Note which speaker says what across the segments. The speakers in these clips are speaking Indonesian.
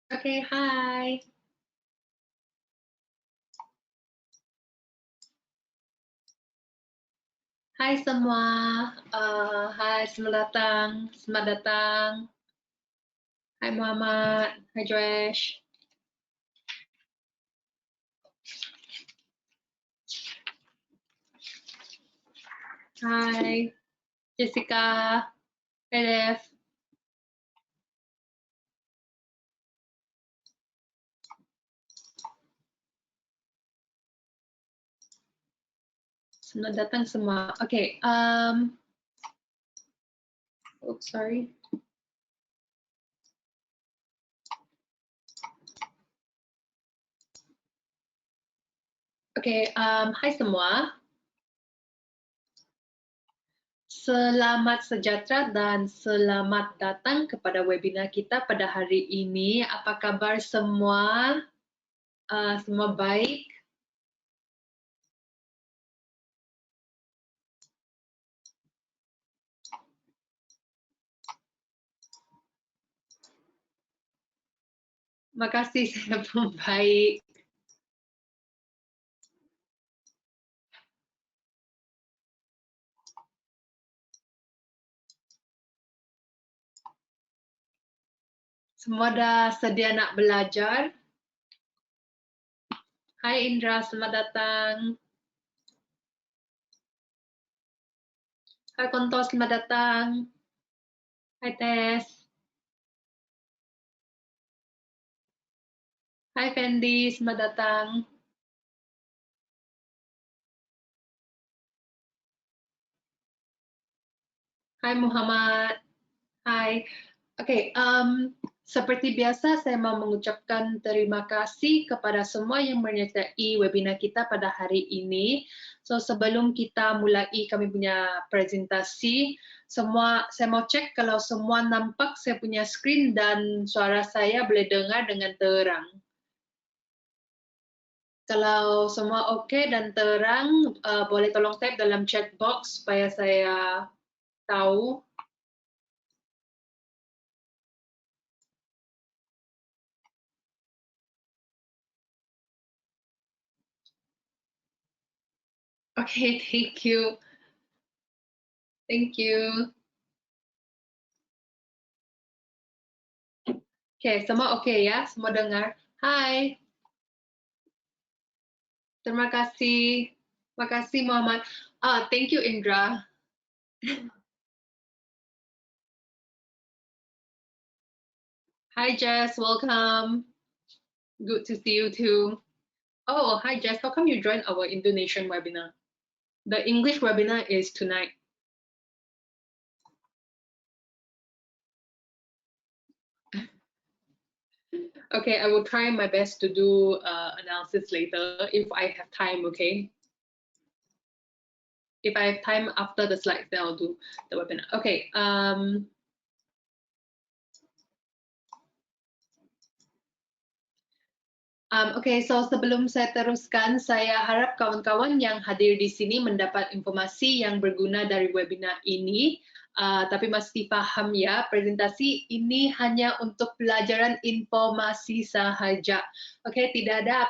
Speaker 1: Okay, hi. Hai semua. Hai, selamat datang. Selamat datang. Hai Muhammad. Hai Joesh. Hai Jessica. Hai Dev. Selamat datang semua. Okay. Oops, sorry. Okay. Hai semua. Selamat sejahtera dan selamat datang kepada webinar kita pada hari ini. Apa kabar semua? Semua baik? Makasih, saya pun baik. Semua dah sedia nak belajar? Hai Indra, selamat datang. Hai Konto, selamat datang. Hai Tess. Hai Fendi, selamat datang. Hai Muhammad. Hai. Oke, seperti biasa saya mau mengucapkan terima kasih kepada semua yang menyertai webinar kita pada hari ini. So sebelum kita mulai kami punya presentasi, saya mau cek kalau semua nampak saya punya screen dan suara saya boleh dengar dengan terang. Kalau semua oke dan terang, boleh tolong type dalam chat box supaya saya tahu. Oke, thank you. Thank you. Oke, semua oke ya? Semua dengar? Hai, terima kasih. Terima kasih Muhammad. Thank you Indra. Hi Jess, welcome. Good to see you too. Oh, hi Jess, how come you joined our Indonesian webinar? The English webinar is tonight. Okay, I will try my best to do analysis later if I have time, okay? If I have time after the slides, then I'll do the webinar. Okay. Okay, so sebelum saya teruskan, saya harap kawan-kawan yang hadir di sini mendapat informasi yang berguna dari webinar ini. Tapi mesti paham ya, presentasi ini hanya untuk pelajaran informasi sahaja. Okay, tidak ada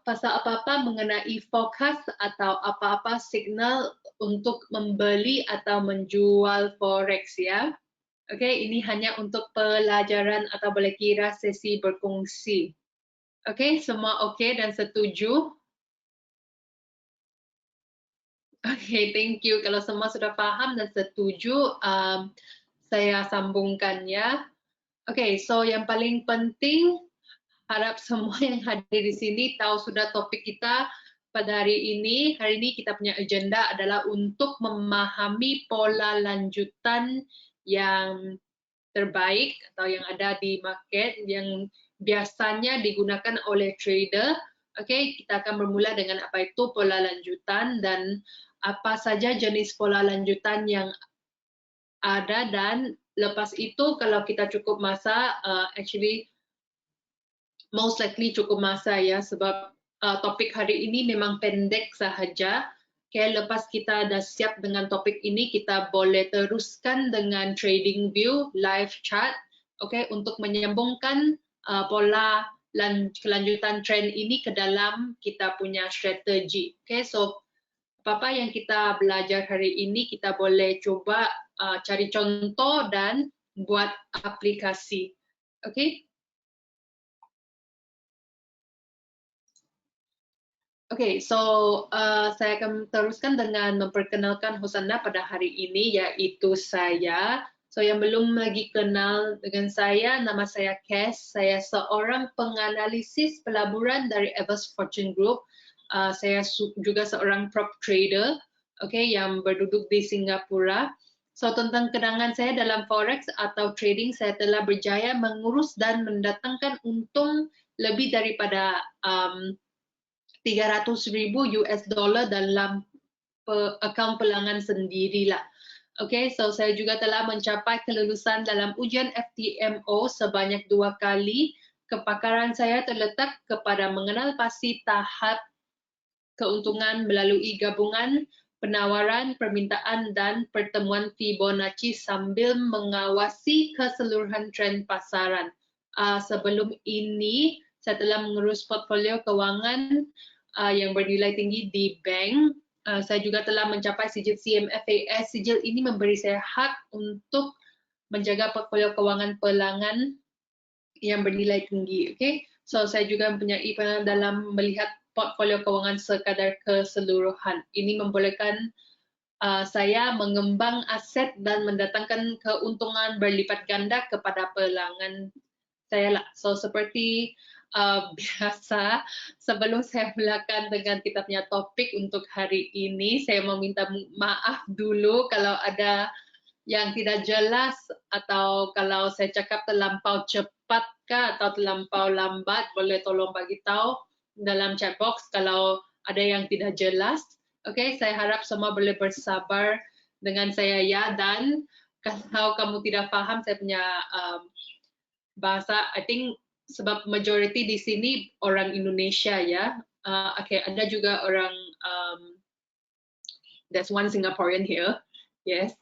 Speaker 1: pasal apa-apa mengenai forecast atau apa-apa signal untuk membeli atau menjual forex ya. Oke, ini hanya untuk pelajaran atau boleh kira sesi berkongsi. Oke, semua oke dan setuju? Oke, thank you. Kalau semua sudah paham dan setuju, saya sambungkan ya. Oke, so yang paling penting, harap semua yang hadir di sini tahu sudah topik kita pada hari ini. Hari ini kita punya agenda adalah untuk memahami pola lanjutan yang terbaik atau yang ada di market yang biasanya digunakan oleh trader. Oke, kita akan bermula dengan apa itu pola lanjutan dan apa saja jenis pola lanjutan yang ada, dan lepas itu kalau kita cukup masa, actually most likely cukup masa ya, sebab topik hari ini memang pendek sahaja. Okay, lepas kita dah siap dengan topik ini, kita boleh teruskan dengan trading view live chat untuk menyambungkan pola kelanjutan tren ini ke dalam kita punya strategi. So apa yang kita belajar hari ini kita boleh coba cari contoh dan buat aplikasi. So saya akan teruskan dengan memperkenalkan host Anda pada hari ini, yaitu saya. So yang belum lagi kenal dengan saya, nama saya Cass. Saya seorang penganalisis pelaburan dari Evers Fortune Group. Saya juga seorang prop trader, yang berduduk di Singapura. So tentang kenangan saya dalam forex atau trading, saya telah berjaya mengurus dan mendatangkan untung lebih daripada 300.000 US dollar dalam akaun pelanggan sendirilah. So saya juga telah mencapai kelulusan dalam ujian FTMO sebanyak 2 kali. Kepakaran saya terletak kepada mengenal pasti tahap keuntungan melalui gabungan penawaran, permintaan, dan pertemuan Fibonacci sambil mengawasi keseluruhan tren pasaran. Sebelum ini, saya telah mengurus portfolio keuangan yang bernilai tinggi di bank. Saya juga telah mencapai sijil CMFAS. Sijil ini memberi saya hak untuk menjaga portfolio keuangan pelanggan yang bernilai tinggi. So saya juga mempunyai pengalaman dalam melihat portfolio keuangan sekadar keseluruhan. Ini membolehkan saya mengembang aset dan mendatangkan keuntungan berlipat ganda kepada pelanggan saya lah. So seperti biasa, sebelum saya mulakan dengan kita punya topik untuk hari ini, saya mau minta maaf dulu kalau ada yang tidak jelas atau kalau saya cakap terlampau cepat atau terlampau lambat, boleh tolong bagi tahu dalam chat box kalau ada yang tidak jelas. Saya harap semua boleh bersabar dengan saya ya, dan kalau kamu tidak paham saya punya bahasa, I think sebab majority di sini orang Indonesia ya. Ada juga orang there's one Singaporean here. Yes,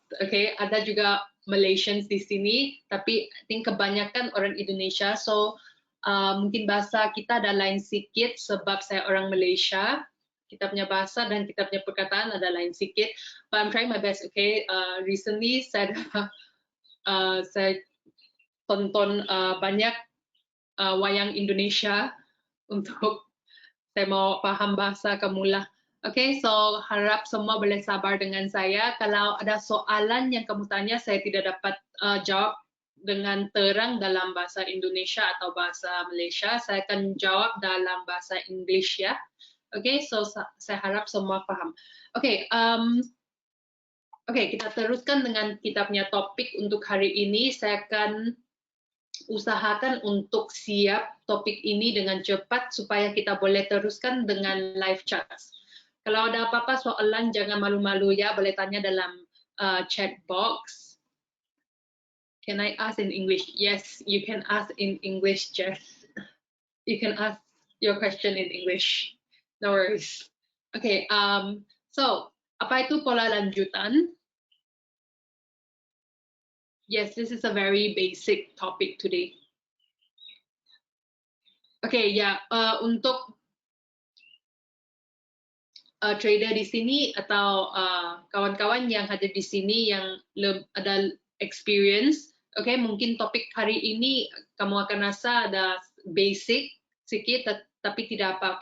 Speaker 1: ada juga Malaysians di sini, tapi I think kebanyakan orang Indonesia. So mungkin bahasa kita ada lain sedikit sebab saya orang Malaysia. Kita punya bahasa dan kita punya perkataan ada lain sedikit. But I'm trying my best. Recently saya tonton banyak wayang Indonesia untuk saya mau paham bahasa kamulah. So harap semua boleh sabar dengan saya. Kalau ada soalan yang kamu tanya, saya tidak dapat jawab dengan terang dalam bahasa Indonesia atau bahasa Malaysia. Saya akan jawab dalam bahasa English ya. So saya harap semua paham. Kita teruskan dengan kita punya topik untuk hari ini. Saya akan usahakan untuk siap topik ini dengan cepat supaya kita boleh teruskan dengan live chat. Kalau ada apa-apa soalan jangan malu-malu ya, boleh tanya dalam chat box. Can I ask in English? Yes, you can ask in English, Jess. You can ask your question in English. No worries. So apa itu pola lanjutan? Yes, this is a very basic topic today. Untuk trader di sini atau kawan-kawan yang hadir di sini yang ada experience, mungkin topik hari ini kamu akan rasa ada basic sedikit, tapi tidak apa.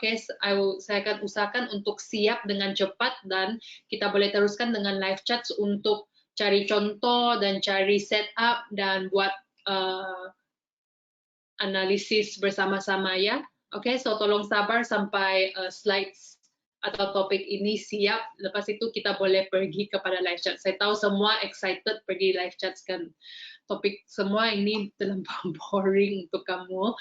Speaker 1: Saya akan usahakan untuk siap dengan cepat dan kita boleh teruskan dengan live chat untuk cari contoh dan cari setup dan buat analisis bersama-sama ya. So tolong sabar sampai slides atau topik ini siap. Lepas itu kita boleh pergi kepada live chat. Saya tahu semua excited pergi live chat kan. Topik semua ini terlampau boring untuk kamu.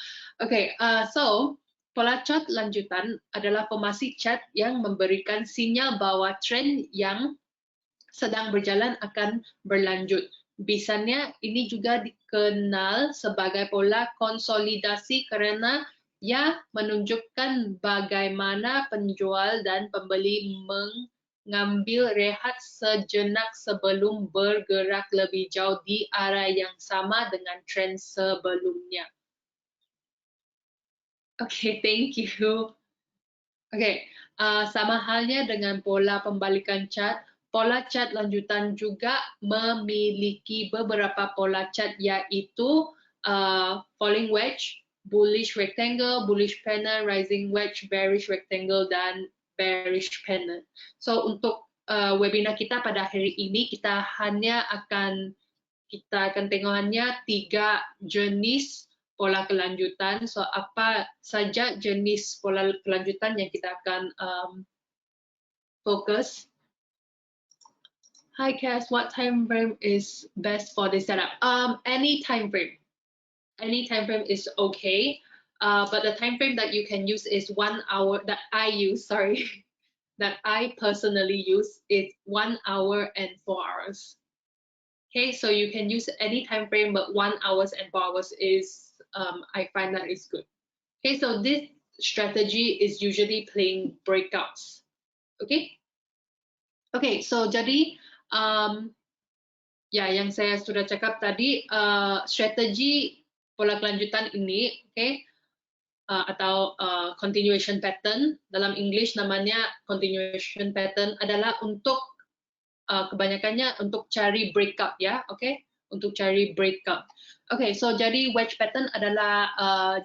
Speaker 1: So pola chart lanjutan adalah formasi chart yang memberikan sinyal bahwa tren yang sedang berjalan akan berlanjut. Biasanya ini juga dikenal sebagai pola konsolidasi karena ia menunjukkan bagaimana penjual dan pembeli ngambil rehat sejenak sebelum bergerak lebih jauh di arah yang sama dengan tren sebelumnya. Oke, thank you. Oke, sama halnya dengan pola pembalikan chart, pola chart lanjutan juga memiliki beberapa pola chart, yaitu falling wedge, bullish rectangle, bullish pennant, rising wedge, bearish rectangle, dan bearish pennant. So untuk webinar kita pada hari ini kita akan tengok hanya 3 jenis pola kelanjutan. So apa saja jenis pola kelanjutan yang kita akan fokus? Hi Cass, what time frame is best for this setup? Any time frame. Any time frame is okay. But the time frame that you can use is 1 hour that I use, sorry, that I personally use is 1 hour and 4 hours. Okay, so you can use any time frame, but 1 hour and 4 hours is, I find that is good. Okay, so this strategy is usually playing breakouts. Okay, okay, so jadi ya yang saya sudah cakap tadi, strategi pola kelanjutan ini, okay, atau continuation pattern, dalam English namanya continuation pattern, adalah untuk kebanyakannya untuk cari breakout ya, okay, untuk cari breakout. Okay, so jadi wedge pattern adalah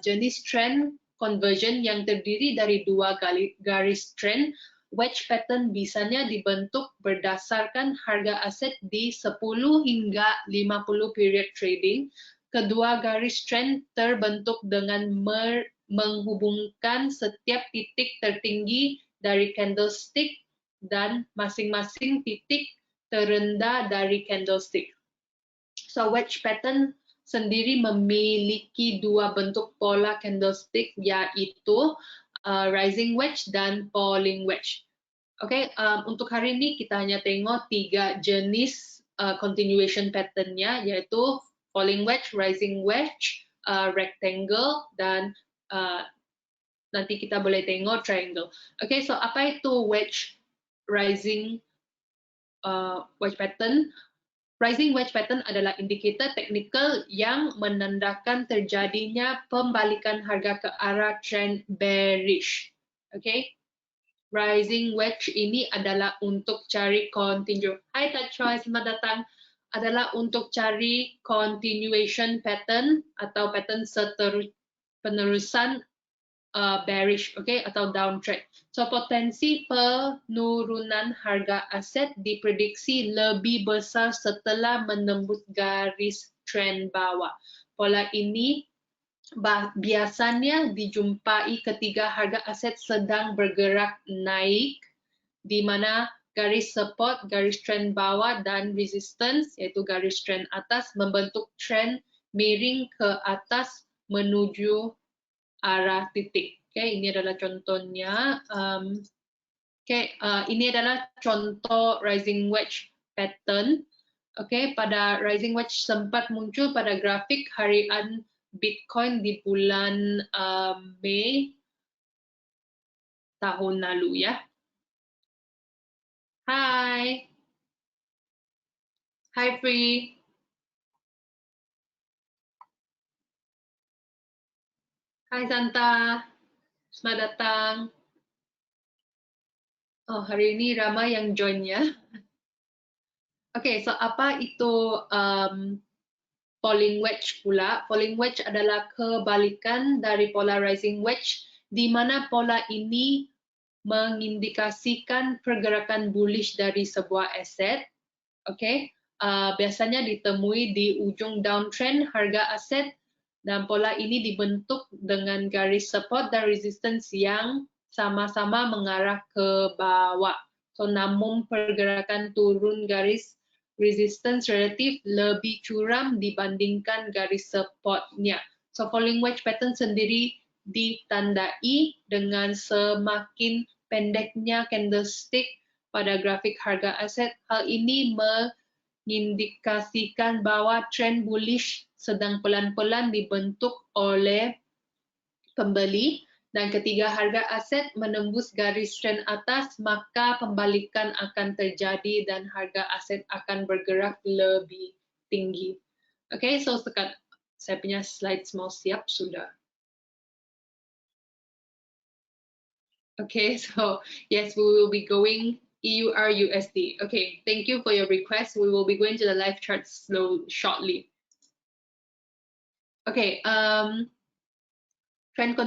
Speaker 1: jenis trend conversion yang terdiri dari 2 garis trend. Wedge pattern biasanya dibentuk berdasarkan harga aset di 10 hingga 50 period trading. Kedua garis trend terbentuk dengan menghubungkan setiap titik tertinggi dari candlestick dan masing-masing titik terendah dari candlestick. So wedge pattern sendiri memiliki 2 bentuk pola candlestick, yaitu rising wedge dan falling wedge. Oke, untuk hari ini kita hanya tengok 3 jenis continuation pattern-nya, yaitu falling wedge, rising wedge, rectangle, dan nanti kita boleh tengok triangle. Oke, so apa itu wedge, rising wedge pattern? Rising wedge pattern adalah indikator teknikal yang menandakan terjadinya pembalikan harga ke arah trend bearish. Okay? Rising wedge ini adalah untuk cari continue. Hai Tak Choi, selamat datang. Adalah untuk cari continuation pattern atau pattern penerusan bearish, okay, atau downtrend. So potensi penurunan harga aset diprediksi lebih besar setelah menembus garis trend bawah. Pola ini biasanya dijumpai ketika harga aset sedang bergerak naik, di mana garis support, garis trend bawah, dan resistance, yaitu garis trend atas, membentuk trend miring ke atas menuju arah titik. Okay, ini adalah contohnya. Ini adalah contoh rising wedge pattern. Okay, pada rising wedge sempat muncul pada grafik harian Bitcoin di bulan Mei tahun lalu ya. Hai. Hai Free. Hai Santa. Selamat datang. Oh, hari ini ramai yang join ya. Oke, so apa itu falling wedge pula? Falling wedge adalah kebalikan dari pola rising wedge, di mana pola ini mengindikasikan pergerakan bullish dari sebuah aset. Oke, biasanya ditemui di ujung downtrend harga aset, dan pola ini dibentuk dengan garis support dan resistance yang sama-sama mengarah ke bawah. So, namun pergerakan turun garis resistance relatif lebih curam dibandingkan garis supportnya. So, falling wedge pattern sendiri ditandai dengan semakin pendeknya candlestick pada grafik harga aset. Hal ini mengindikasikan bahwa trend bullish sedang pelan-pelan dibentuk oleh pembeli, Dan ketiga, harga aset menembus garis trend atas, maka pembalikan akan terjadi dan harga aset akan bergerak lebih tinggi. Okay, so saya punya slide semua siap sudah. Okay, so yes, we will be going EUR USD. Okay, thank you for your request. We will be going to the live chart shortly. Okay, trend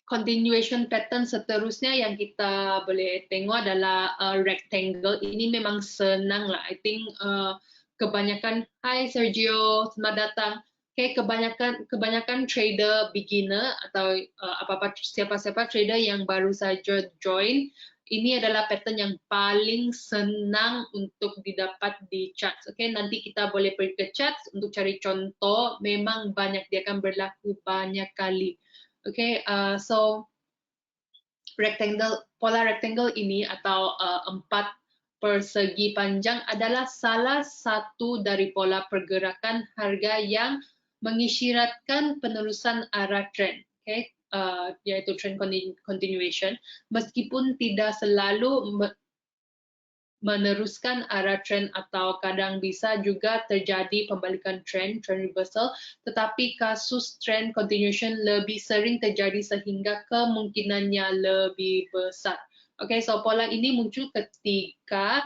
Speaker 1: continuation pattern seterusnya yang kita boleh tengok adalah rectangle. Ini memang senang lah. I think kebanyakan, hi Sergio, selamat datang. Okay, kebanyakan trader beginner atau siapa-siapa trader yang baru saja join, ini adalah pattern yang paling senang untuk didapat di charts. Okay, nanti kita boleh pergi ke charts untuk cari contoh. Memang banyak, dia akan berlaku banyak kali. Okay, so pola rectangle ini atau 4 persegi panjang adalah salah satu dari pola pergerakan harga yang mengisyaratkan penerusan arah trend, okay? Yaitu trend continuation, meskipun tidak selalu meneruskan arah trend atau kadang bisa juga terjadi pembalikan trend reversal, tetapi kasus trend continuation lebih sering terjadi sehingga kemungkinannya lebih besar. Okay, so pola ini muncul ketika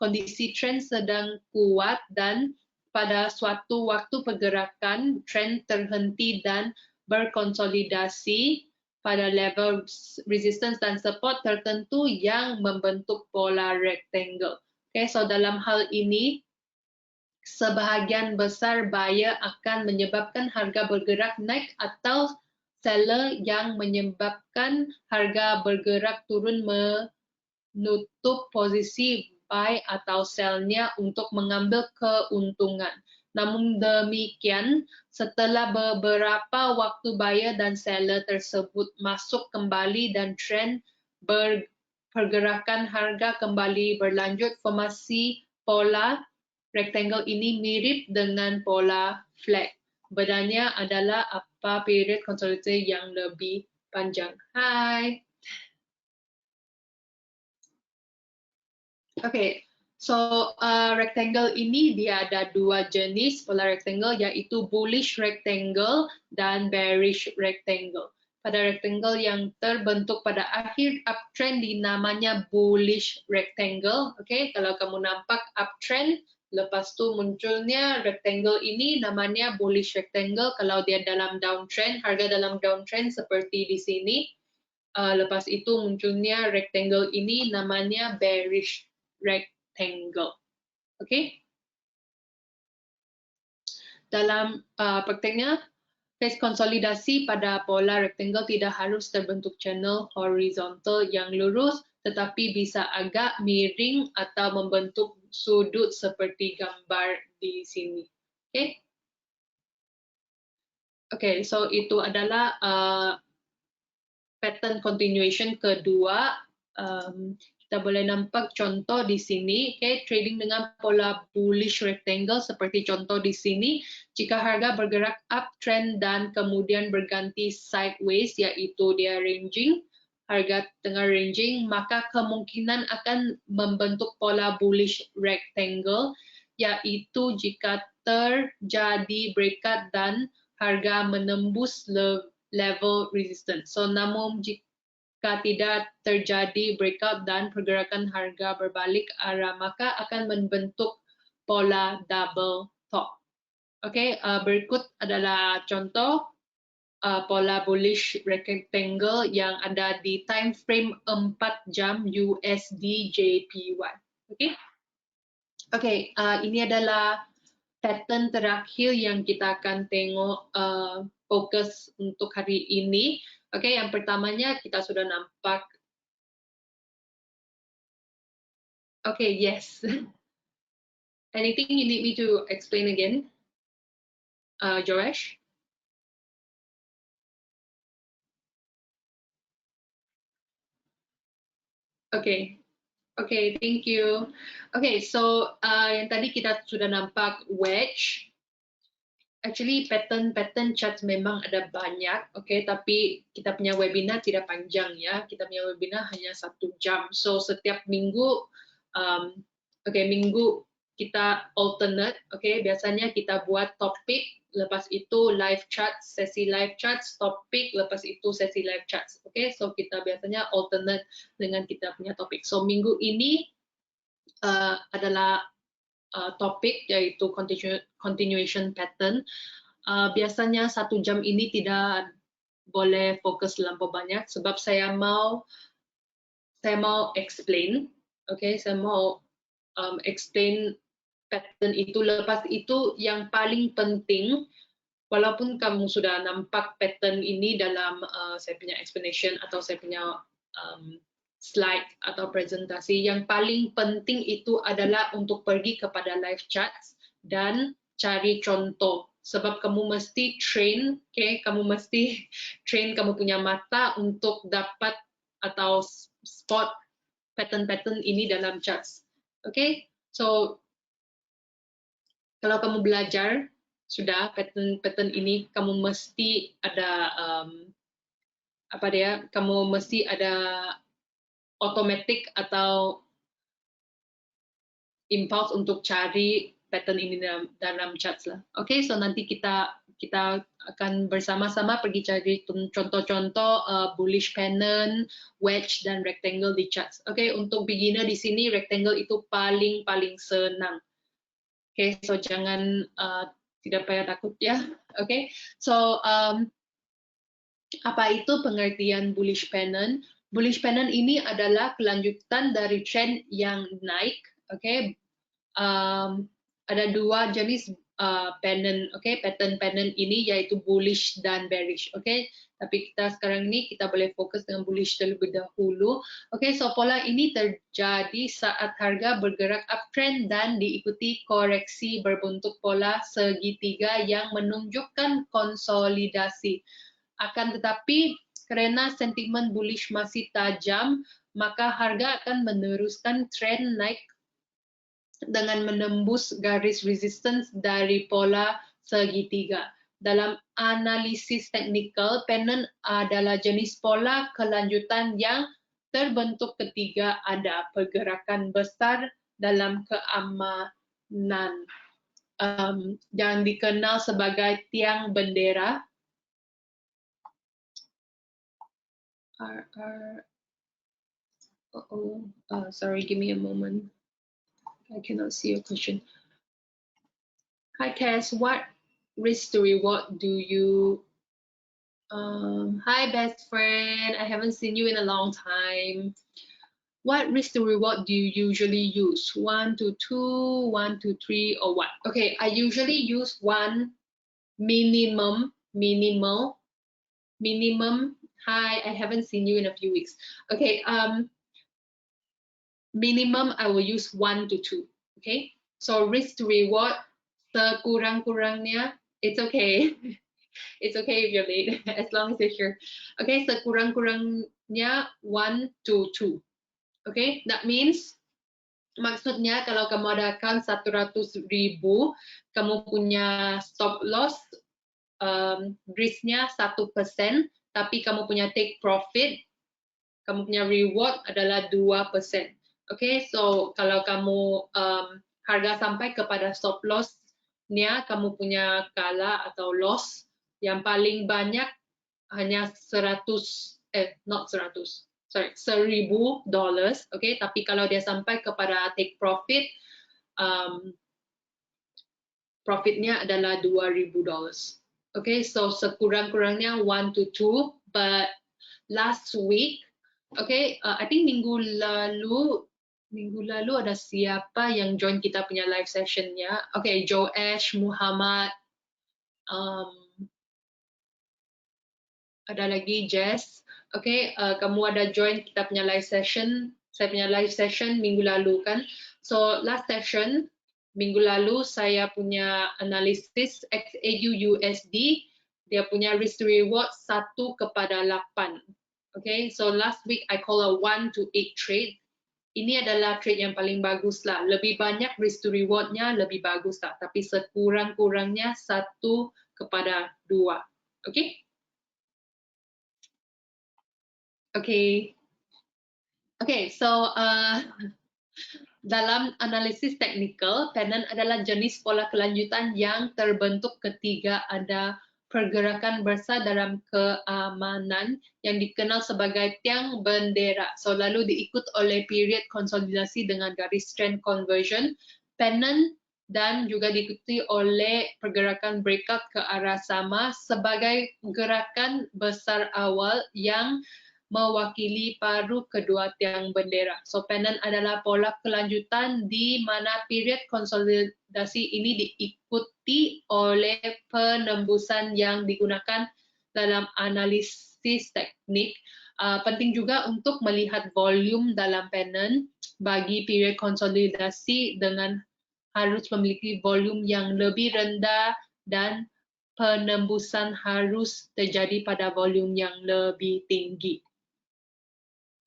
Speaker 1: kondisi trend sedang kuat dan pada suatu waktu pergerakan trend terhenti dan berkonsolidasi pada level resistance dan support tertentu yang membentuk pola rectangle. Okay, so dalam hal ini, sebahagian besar buyer akan menyebabkan harga bergerak naik atau seller yang menyebabkan harga bergerak turun menutup posisi buy atau sell-nya untuk mengambil keuntungan. Namun demikian, setelah beberapa waktu buyer dan seller tersebut masuk kembali dan tren pergerakan harga kembali berlanjut, formasi pola rectangle ini mirip dengan pola flag. Bedanya adalah apa period konsolidasi yang lebih panjang. Hai. Okay, so rectangle ini dia ada dua jenis pola rectangle, yaitu bullish rectangle dan bearish rectangle. Pada rectangle yang terbentuk pada akhir uptrend dinamanya bullish rectangle. Okay, kalau kamu nampak uptrend, lepas tu munculnya rectangle ini namanya bullish rectangle. Kalau dia dalam downtrend, harga dalam downtrend seperti di sini. Lepas itu munculnya rectangle ini namanya bearish rectangle. Okay? Dalam prakteknya, phase konsolidasi pada pola rectangle tidak harus terbentuk channel horizontal yang lurus, tetapi bisa agak miring atau membentuk sudut seperti gambar di sini. Okay? Okay, so itu adalah pattern continuation kedua. Kita boleh nampak contoh di sini, okay, trading dengan pola bullish rectangle seperti contoh di sini. Jika harga bergerak uptrend dan kemudian berganti sideways, yaitu dia ranging, harga tengah ranging, maka kemungkinan akan membentuk pola bullish rectangle, yaitu jika terjadi breakout dan harga menembus level resistance. So, namun jika tidak terjadi breakout dan pergerakan harga berbalik arah, maka akan membentuk pola double top. Oke, berikut adalah contoh pola bullish rectangle yang ada di time frame 4 jam USD JPY. Oke, ini adalah pattern terakhir yang kita akan tengok fokus untuk hari ini. Oke, yang pertamanya kita sudah nampak. Oke, yes. Anything you need me to explain again, Joash? Oke, oke, thank you. Oke, so yang tadi kita sudah nampak wedge. actually pattern chart memang ada banyak, okay, tapi kita punya webinar tidak panjang ya, kita punya webinar hanya 1 jam, so setiap minggu, minggu kita alternate, okay, biasanya kita buat topik, lepas itu live chat, sesi live chat, topik, lepas itu sesi live chat, okay, so kita biasanya alternate dengan kita punya topik. So minggu ini adalah topik yaitu continuation pattern. Biasanya 1 jam ini tidak boleh fokus terlampau banyak sebab saya mau explain, okay, saya mau explain pattern itu. Lepas itu yang paling penting, walaupun kamu sudah nampak pattern ini dalam saya punya explanation atau saya punya slide atau presentasi, yang paling penting itu adalah untuk pergi kepada live chat dan cari contoh. Sebab kamu mesti train, okay? Kamu mesti train kamu punya mata untuk dapat atau spot pattern-pattern ini dalam charts. Okay? So kalau kamu belajar sudah pattern ini, kamu mesti ada kamu mesti ada otomatik atau impulse untuk cari pattern ini dalam charts lah. Okay, so nanti kita akan bersama-sama pergi cari contoh-contoh bullish pennant, wedge dan rectangle di charts. Okay, untuk beginner di sini rectangle itu paling senang. Okay, so jangan tidak payah takut ya. Okay, so apa itu pengertian bullish pennant? Bullish pennant ini adalah kelanjutan dari trend yang naik. Okay, ada 2 jenis pennant, okay, pattern pennant ini yaitu bullish dan bearish, okay. Tapi kita sekarang ini kita boleh fokus dengan bullish terlebih dahulu. Okay, so pola ini terjadi saat harga bergerak uptrend dan diikuti koreksi berbentuk pola segitiga yang menunjukkan konsolidasi. Akan tetapi karena sentimen bullish masih tajam, maka harga akan meneruskan tren naik dengan menembus garis resistance dari pola segitiga. Dalam analisis teknikal, pennant adalah jenis pola kelanjutan yang terbentuk ketika ada pergerakan besar dalam keamanan, yang dikenal sebagai tiang bendera. Sorry, give me a moment. I cannot see your question. Hi, Cass. What risk to reward do you? Hi, best friend. I haven't seen you in a long time. What risk to reward do you usually use? 1 to 2, 1 to 3, or what? Okay, I usually use 1 minimum. Hi, I haven't seen you in a few weeks. Okay, minimum I will use 1 to 2. Okay, so risk to reward sekurang-kurangnya, it's okay. It's okay if you're late, as long as you're here. Okay, sekurang-kurangnya 1 to 2. Okay, that means maksudnya kalau kamu ada account 100.000, kamu punya stop loss risknya 1%, tapi kamu punya take profit, kamu punya reward adalah 2%. Okay, so kalau kamu harga sampai kepada stop loss-nya, kamu punya kalah atau loss yang paling banyak hanya $1,000, okay, tapi kalau dia sampai kepada take profit, profitnya adalah $2,000. Okay, so sekurang-kurangnya 1 to 2, but last week, okay, I think minggu lalu ada siapa yang join kita punya live sessionnya? Okay, Joash, Muhammad, ada lagi Jess. Okay, kamu ada join kita punya live session. Saya punya live session minggu lalu kan. So last session minggu lalu saya punya analisis XAU USD. Dia punya risk to reward 1:8. Okay, so last week I call a 1 to 8 trade. ini adalah trade yang paling bagus lah. Lebih banyak risk to rewardnya lebih bagus lah. Tapi sekurang-kurangnya 1/2. Oke? Oke. Oke, so dalam analisis teknikal, pennant adalah jenis pola kelanjutan yang terbentuk ketika ada pergerakan besar dalam keamanan yang dikenal sebagai tiang bendera. So, lalu diikut oleh period konsolidasi dengan garis trend conversion, pennant, dan juga diikuti oleh pergerakan breakout ke arah sama sebagai gerakan besar awal yang mewakili paruh kedua tiang bendera. So, pennant adalah pola kelanjutan di mana period konsolidasi ini diikuti oleh penembusan yang digunakan dalam analisis teknik. Penting juga untuk melihat volume dalam pennant bagi period konsolidasi dengan harus memiliki volume yang lebih rendah dan penembusan harus terjadi pada volume yang lebih tinggi.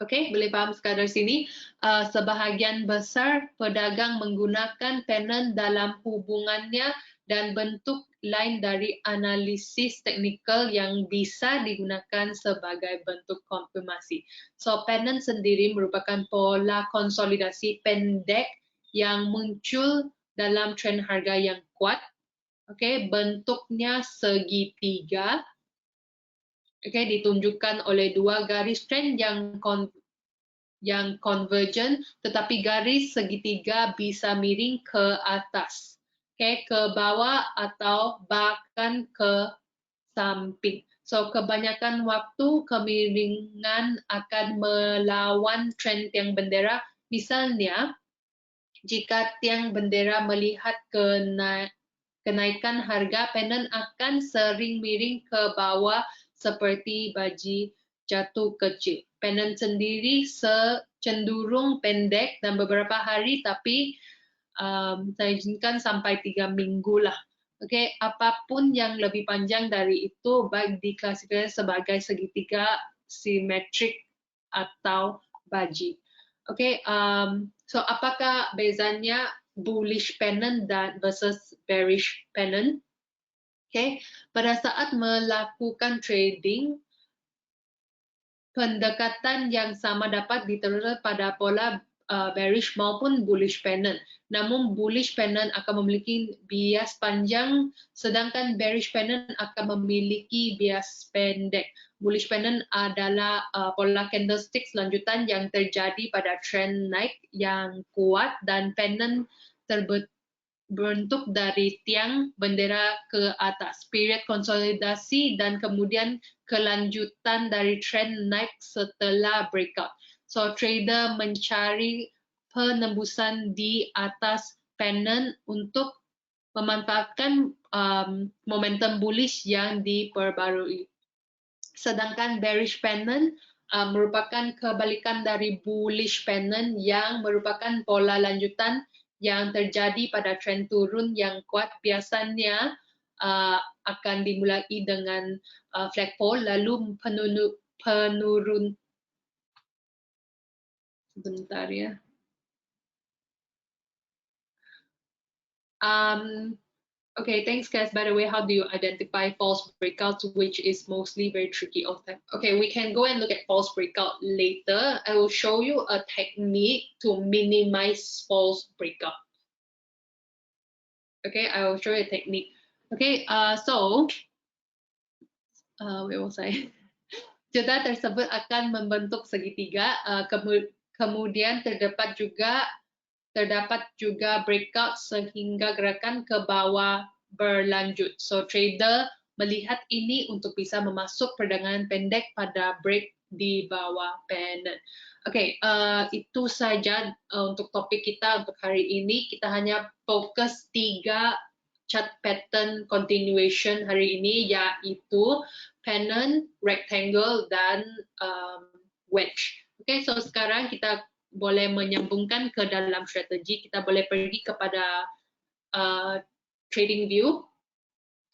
Speaker 1: Oke, boleh paham sekadar sini. Sebahagian besar pedagang menggunakan pennant dalam hubungannya dan bentuk lain dari analisis teknikal yang bisa digunakan sebagai bentuk konfirmasi. So, pennant sendiri merupakan pola konsolidasi pendek yang muncul dalam tren harga yang kuat. Oke, bentuknya segitiga. Oke, ditunjukkan oleh dua garis trend yang convergent, tetapi garis segitiga bisa miring ke atas, ke bawah atau bahkan ke samping. So, kebanyakan waktu kemiringan akan melawan tren tiang bendera. Misalnya, jika tiang bendera melihat kenaikan harga, pennant akan sering miring ke bawah seperti baji jatuh kecil. Pennant sendiri cenderung pendek dan beberapa hari, tapi saya izinkan sampai 3 minggu lah. Oke, apapun yang lebih panjang dari itu baik diklasifikasikan sebagai segitiga, simetrik, atau baji. Oke, so apakah bezanya bullish pennant dan versus bearish pennant? Oke, pada saat melakukan trading, pendekatan yang sama dapat diterapkan pada pola bearish maupun bullish pennant. Namun bullish pennant akan memiliki bias panjang, sedangkan bearish pennant akan memiliki bias pendek. Bullish pennant adalah pola candlestick lanjutan yang terjadi pada trend naik yang kuat, dan pennant berbentuk dari tiang bendera ke atas, period konsolidasi, dan kemudian kelanjutan dari trend naik setelah breakout. So, trader mencari penembusan di atas pennant untuk memanfaatkan momentum bullish yang diperbarui. Sedangkan bearish pennant merupakan kebalikan dari bullish pennant yang merupakan pola lanjutan yang terjadi pada tren turun yang kuat. Biasanya akan dimulai dengan flagpole, lalu penurun. Sebentar ya. Okay, thanks guys. By the way, how do you identify false breakouts, which is mostly very tricky all the time? Okay, we can go and look at false breakout later. I will show you a technique to minimize false breakout. Okay, I will show you a technique. Okay, so where was I? Jeda tersebut akan membentuk segitiga, kemudian terdapat juga breakout sehingga gerakan ke bawah berlanjut. So, trader melihat ini untuk bisa memasuk perdagangan pendek pada break di bawah pennant. Oke, itu saja untuk topik kita untuk hari ini. Kita hanya fokus 3 chart pattern continuation hari ini, yaitu pennant, rectangle, dan wedge. Oke, so sekarang kita boleh menyambungkan ke dalam strategi. Kita boleh pergi kepada trading view.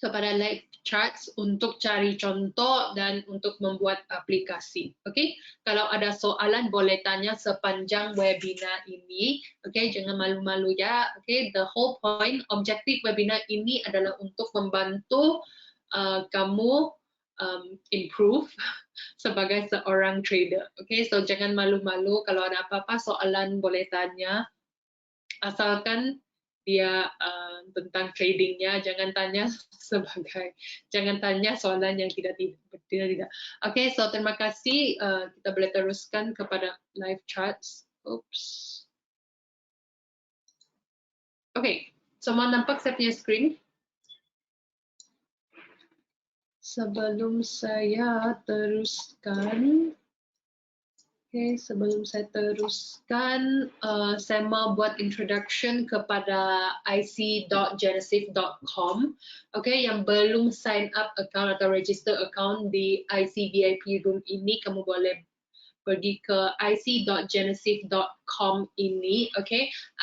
Speaker 1: kepada live charts untuk cari contoh dan untuk membuat aplikasi. Oke, kalau ada soalan boleh tanya sepanjang webinar ini. Oke, jangan malu-malu ya. Oke, the whole point, objektif webinar ini adalah untuk membantu kamu improve sebagai seorang trader. Oke, so jangan malu-malu, kalau ada apa-apa soalan boleh tanya. Asalkan dia tentang tradingnya, jangan tanya jangan tanya soalan yang tidak. Oke, so terima kasih. Kita boleh teruskan kepada live charts. Oops. Oke, semua nampak saya punya screen? Sebelum saya teruskan, sebelum saya teruskan, saya mau buat introduction kepada ic.genesif.com. Yang belum sign up account atau register account di IC VIP Room ini, kamu boleh pergi ke ic.genesif.com ini.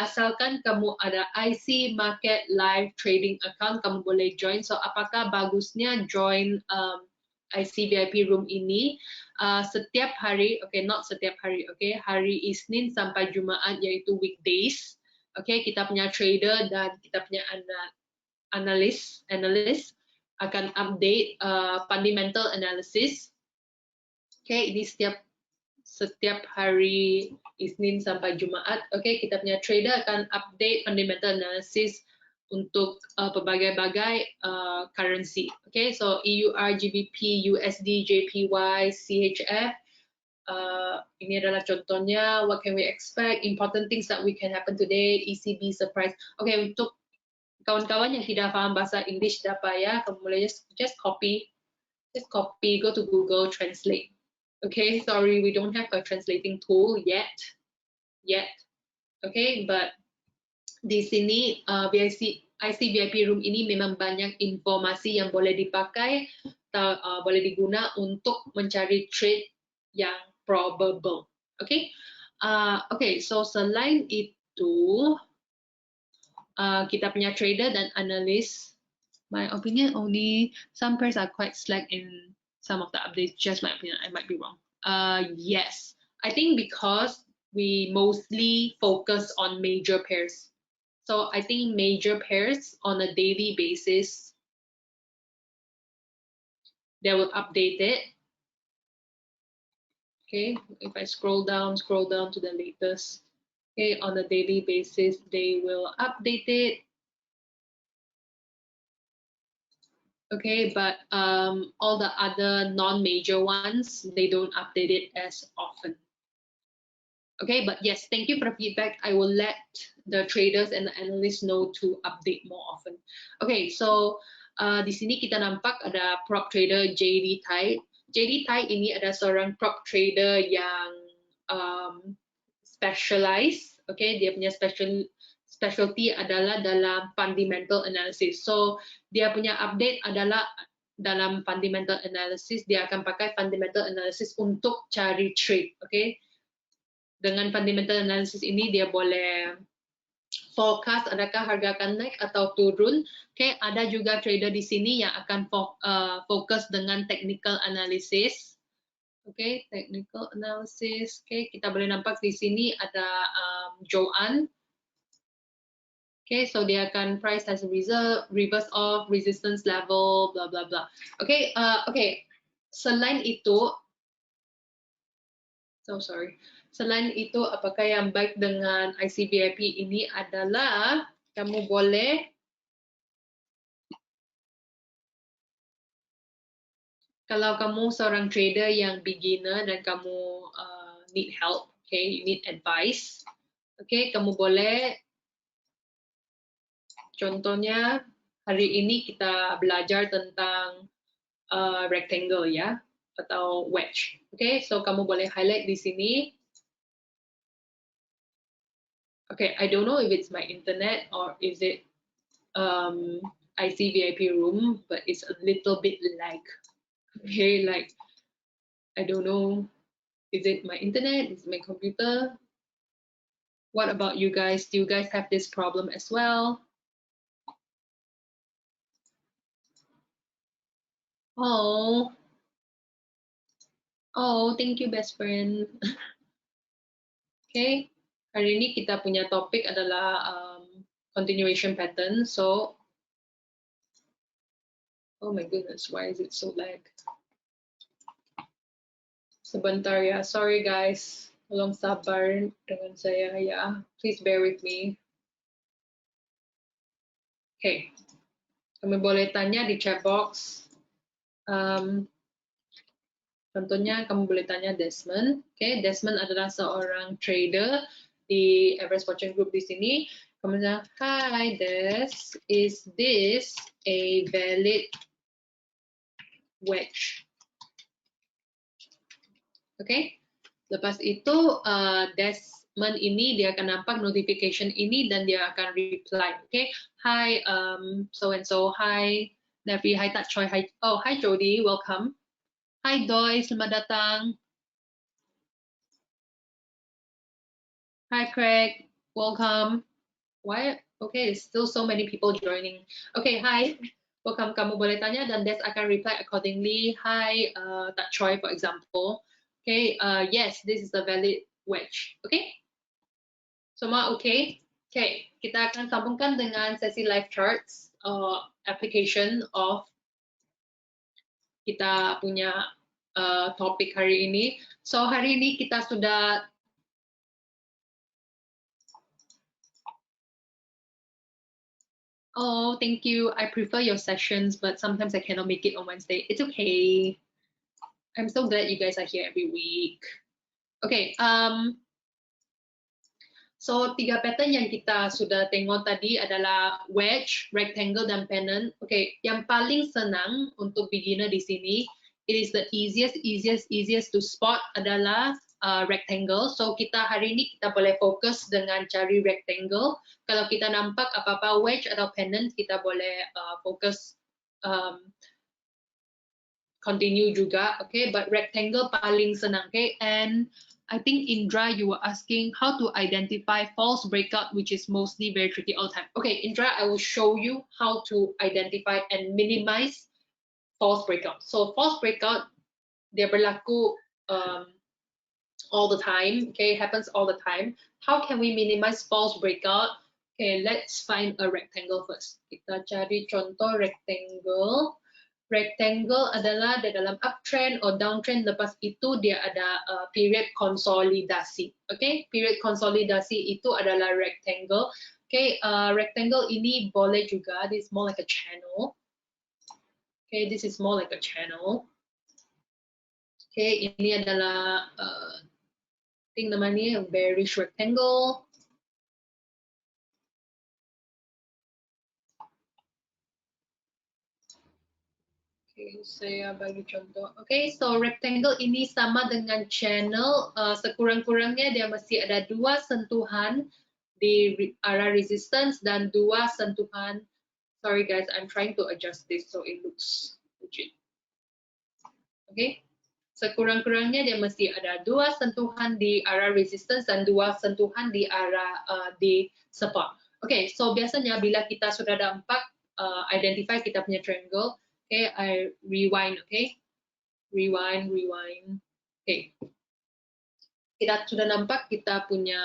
Speaker 1: Asalkan kamu ada IC Market Live Trading account, kamu boleh join. So, apakah bagusnya join IC VIP Room ini setiap hari, not setiap hari, hari Isnin sampai Jumaat, yaitu weekdays. Kita punya trader dan kita punya analis akan update fundamental analysis. Ini setiap hari Isnin sampai Jumaat. Kita punya trader akan update fundamental analysis untuk berbagai-bagai currency. So EUR, GBP, USD, JPY, CHF. Ini adalah contohnya. What can we expect? Important things that we can happen today. ECB surprise. Untuk kawan-kawan yang tidak paham bahasa English, tidak payah. Kamu boleh just copy. Go to Google Translate. Sorry, we don't have a translating tool yet. But di sini IC VIP Room ini memang banyak informasi yang boleh dipakai, boleh diguna untuk mencari trade yang probable. So selain itu, kita punya trader dan analis. My opinion, only some pairs are quite slack in some of the updates. Just my opinion, I might be wrong. Yes, I think because we mostly focus on major pairs. So I think major pairs on a daily basis, they will update it. If I scroll down to the latest, on a daily basis, they will update it. But all the other non-major ones, they don't update it as often. But yes, thank you for the feedback. I will let the traders and the analysts know to update more often. So di sini kita nampak ada prop trader JD Tai. JD Tai ini ada seorang prop trader yang specialized. Dia punya specialty adalah dalam fundamental analysis. So dia punya update adalah dalam fundamental analysis. Dia akan pakai fundamental analysis untuk cari trade. Dengan fundamental analysis ini dia boleh forecast adakah harga akan naik atau turun. Ada juga trader di sini yang akan fokus dengan technical analysis. Technical analysis. Kita boleh nampak di sini ada Joan. So dia akan price as a reverse of resistance level, blah blah blah. Selain itu, selain itu, apakah yang baik dengan IC VIP ini adalah kamu boleh, kalau kamu seorang trader yang beginner dan kamu need help, you need advice, kamu boleh, contohnya hari ini kita belajar tentang rectangle ya, atau wedge. So kamu boleh highlight di sini. I don't know if it's my internet or is it IC VIP Room, but it's a little bit lag. Like, I don't know, is it my internet, is it my computer? What about you guys? Do you guys have this problem as well? Oh, oh, thank you, best friend. Okay, hari ini kita punya topik adalah continuation pattern. So, oh my goodness, why is it so lag? Sebentar ya, sorry guys. Tolong sabar dengan saya ya. Please bear with me. Okay, kami boleh tanya di chat box. Tentunya kamu boleh tanya Desmond. Okay, Desmond adalah seorang trader di Everest Fortune Group di sini. Kamu bilang, hi Des, is this a valid wedge? Okay, lepas itu Desmond ini dia akan nampak notification ini dan dia akan reply. Okay, hi so and so, hi Nevi, hi Tak Choi, hi, oh hi Jody, welcome. Hi Doi, selamat datang. Hi Craig, welcome. Why? Okay, there's still so many people joining. Okay, hi. Welcome, kamu boleh tanya dan Des akan reply accordingly. Hi, Tak Choi, for example. Okay, yes, this is a valid wedge. Okay? Semua okay? Okay, kita akan sambungkan dengan sesi live charts application of kita punya topik hari ini. So hari ini kita sudah oh, thank you. I prefer your sessions, but sometimes I cannot make it on Wednesday. It's okay. I'm so glad you guys are here every week. Okay, so 3 pattern yang kita sudah tengok tadi adalah wedge, rectangle, dan pennant. Okay, yang paling senang untuk beginner di sini, it is the easiest to spot adalah rectangle. So kita hari ini kita boleh fokus dengan cari rectangle. Kalau kita nampak apa-apa wedge atau pennant, kita boleh fokus continue juga, okay? But rectangle paling senang, okay? And I think Indra, you were asking how to identify false breakout, which is mostly very tricky all the time. Okay, Indra, I will show you how to identify and minimize false breakout. So false breakout, dia berlaku all the time, okay? Happens all the time. How can we minimize false breakout? Okay, let's find a rectangle first. Kita cari contoh rectangle. Rectangle adalah di dalam uptrend or downtrend, lepas itu dia ada period konsolidasi. Okay, period konsolidasi itu adalah rectangle. Okay, rectangle ini boleh juga, this is more like a channel. Okay, this is more like a channel. Okay, ini adalah I think namanya bearish rectangle. Okay, saya bagi contoh. Okay, so rectangle ini sama dengan channel. Sekurang-kurangnya dia mesti ada 2 sentuhan di arah resistance dan 2 sentuhan. Sorry guys, I'm trying to adjust this so it looks legit. Okay, sekurang-kurangnya dia mesti ada 2 sentuhan di arah resistance dan 2 sentuhan di arah di support. Okay, so biasanya bila kita sudah nampak identify kita punya triangle. Okay, I rewind, okay? Rewind. Okay. Kita sudah nampak kita punya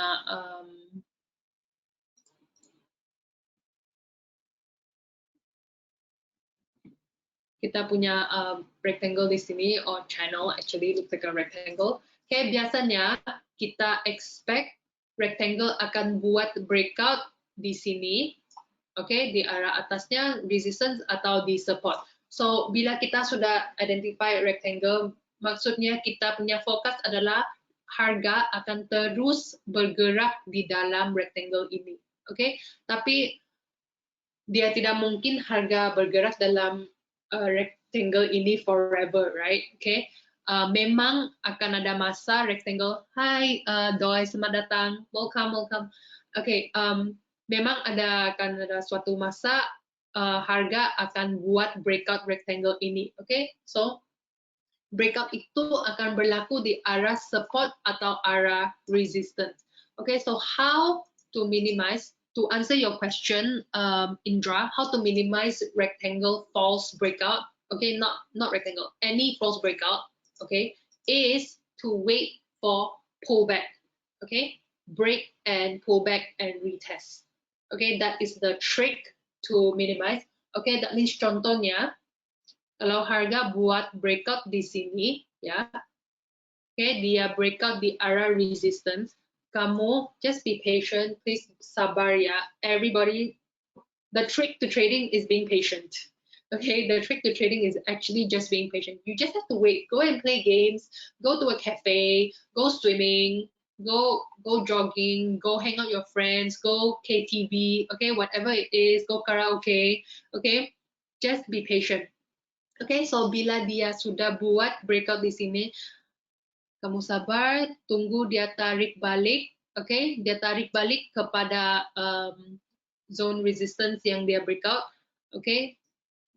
Speaker 1: rectangle di sini, or channel, actually looks like a rectangle. Okay, biasanya kita expect rectangle akan buat breakout di sini, okay, di arah atasnya resistance atau di support. So, bila kita sudah identify rectangle, maksudnya kita punya fokus adalah harga akan terus bergerak di dalam rectangle ini. Okay? Tapi dia tidak mungkin harga bergerak dalam rectangle ini forever, right? Okay? Memang akan ada masa rectangle. Hi, Doi, selamat datang. Welcome. Okay, memang akan ada suatu masa harga akan buat breakout rectangle ini, okay? So breakout itu akan berlaku di arah support atau arah resistance. Okay, so how to minimize, to answer your question, Indra, how to minimize rectangle false breakout? okay, not rectangle, any false breakout, okay, is to wait for pullback, okay, break and pullback and retest, okay, that is the trick to minimize, okay, that means contohnya kalau harga buat breakout di sini, ya, okay, dia breakout di area resistance, kamu just be patient, please sabar ya, everybody. The trick to trading is being patient. Okay, the trick to trading is actually just being patient. You just have to wait. Go and play games. Go to a cafe. Go swimming. Go jogging. Go hang out with your friends. Go KTV. Okay, whatever it is. Go karaoke. Okay, just be patient. Okay, so bila dia sudah buat breakout di sini, kamu sabar. Tunggu dia tarik balik. Okay, dia tarik balik kepada zone resistance yang dia breakout, okay.